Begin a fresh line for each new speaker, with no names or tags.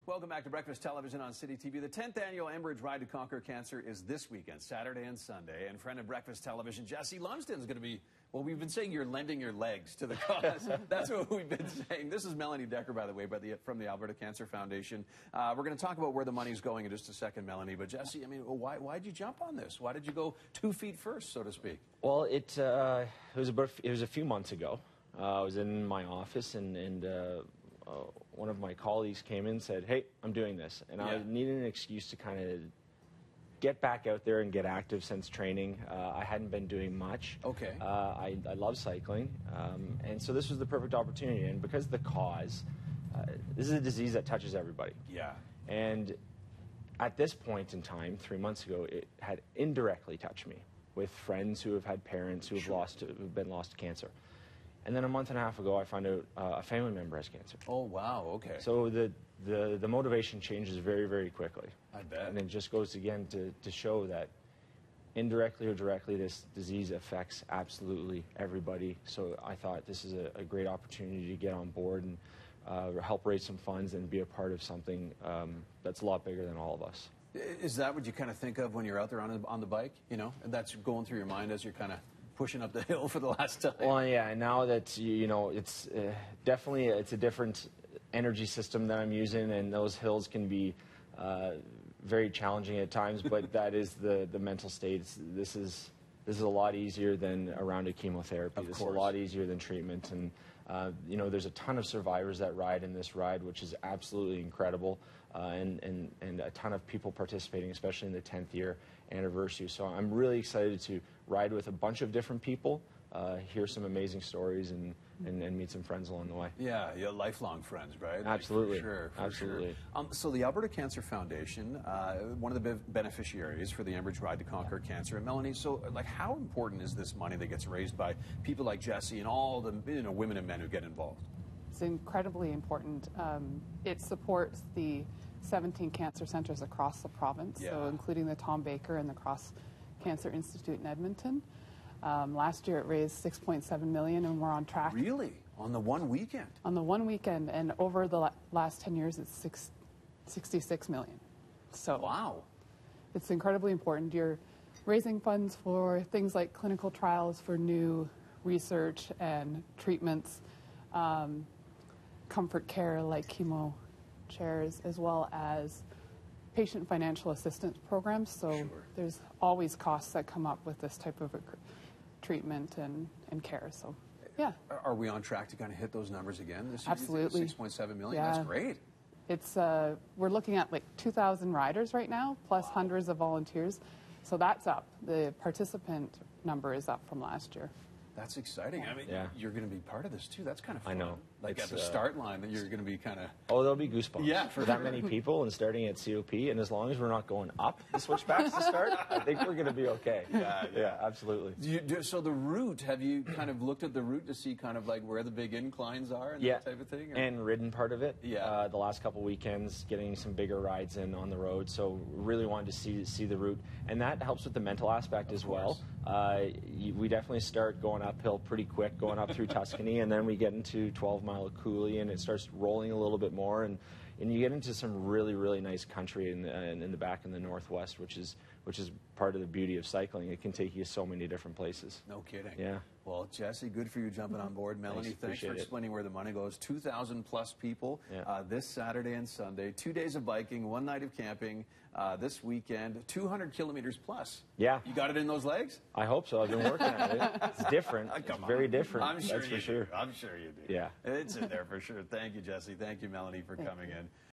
Welcome back to Breakfast Television on City TV. The 10th annual Enbridge Ride to Conquer Cancer is this weekend, Saturday and Sunday. And friend of Breakfast Television, Jesse Lumsden, is going to be, well, we've been saying you're lending your legs to the cause. That's what we've been saying. This is Melanie Decker, by the way, from the Alberta Cancer Foundation. We're going to talk about where the money's going in just a second, Melanie. But Jesse, I mean, why did you jump on this? Why did you go 2 feet first, so to speak?
Well, it was a few months ago. I was in my office and one of my colleagues came in and said, "Hey, I'm doing this," and I needed an excuse to kind of get back out there and get active since training. I hadn't been doing much.
Okay.
I love cycling, and so this was the perfect opportunity. And because of the cause, this is a disease that touches everybody.
Yeah.
And at this point in time, 3 months ago, it had indirectly touched me with friends who have had parents who have been lost to cancer. And then a month and a half ago, I found out a family member has cancer.
Oh, wow, okay.
So the motivation changes very, very quickly.
I bet.
And it just goes again to show that indirectly or directly, this disease affects absolutely everybody. So I thought this is a great opportunity to get on board and help raise some funds and be a part of something that's a lot bigger than all of us.
Is that what you kind of think of when you're out there on the bike? You know, and that's going through your mind as you're kind of pushing up the hill for the last time?
Well, yeah, now that, you know, it's definitely, it's a different energy system that I'm using, and those hills can be very challenging at times, but that is the mental state. This is a lot easier than a round of chemotherapy. This is a lot easier than treatment, and you know, there's a ton of survivors that ride in this ride, which is absolutely incredible, and a ton of people participating, especially in the 10th year anniversary. So I'm really excited to ride with a bunch of different people, hear some amazing stories, and meet some friends along the way.
Yeah, lifelong friends, right?
Absolutely.
Like, for sure.
Absolutely.
Sure. So the Alberta Cancer Foundation, one of the beneficiaries for the Enbridge Ride to Conquer Cancer. And Melanie, so like, how important is this money that gets raised by people like Jesse and all the women and men who get involved?
It's incredibly important. It supports the 17 cancer centers across the province, so including the Tom Baker and the Cross Cancer Institute in Edmonton. Last year it raised $6.7 million, and we're on track.
Really? On the one weekend?
On the one weekend, and over the last 10 years it's $66 million. So
wow.
It's incredibly important. You're raising funds for things like clinical trials, for new research and treatments, comfort care like chemo chairs, as well as patient financial assistance programs. So there's always costs that come up with this type of treatment and care. So yeah.
Are we on track to kind of hit those numbers again this year?
Absolutely.
6.7 million?
Yeah.
That's great.
It's we're looking at like 2,000 riders right now, plus hundreds of volunteers. So that's up. The participant number is up from last year.
That's exciting. I mean, you're going to be part of this too. That's kind of fun.
I know.
Like at the start line, that you're going to be kind of...
Oh, there'll be goosebumps.
Yeah,
for that many people and starting at COP. And as long as we're not going up the switchbacks to start, I think we're going to be okay. Yeah, absolutely.
So the route, have you kind of looked at the route to see kind of like where the big inclines are and that type of thing? Or?
And ridden part of it.
Yeah.
The last couple weekends, getting some bigger rides in on the road. So really wanted to see the route. And that helps with the mental aspect as well. We definitely start going uphill pretty quick, going up through Tuscany, and then we get into 12-mile Cooley, and it starts rolling a little bit more, and you get into some really, really nice country in the back in the northwest, which is part of the beauty of cycling. It can take you so many different places.
No kidding.
Yeah.
Well, Jesse, good for you jumping on board. Melanie, thanks for explaining where the money goes. 2,000 plus people this Saturday and Sunday. 2 days of biking, 1 night of camping this weekend. 200 kilometers plus.
Yeah.
You got it in those legs?
I hope so. I've been working at it. It's different. It's very different.
I'm sure
that's for sure.
I'm sure you do.
Yeah.
It's in there for sure. Thank you, Jesse. Thank you, Melanie, for coming in.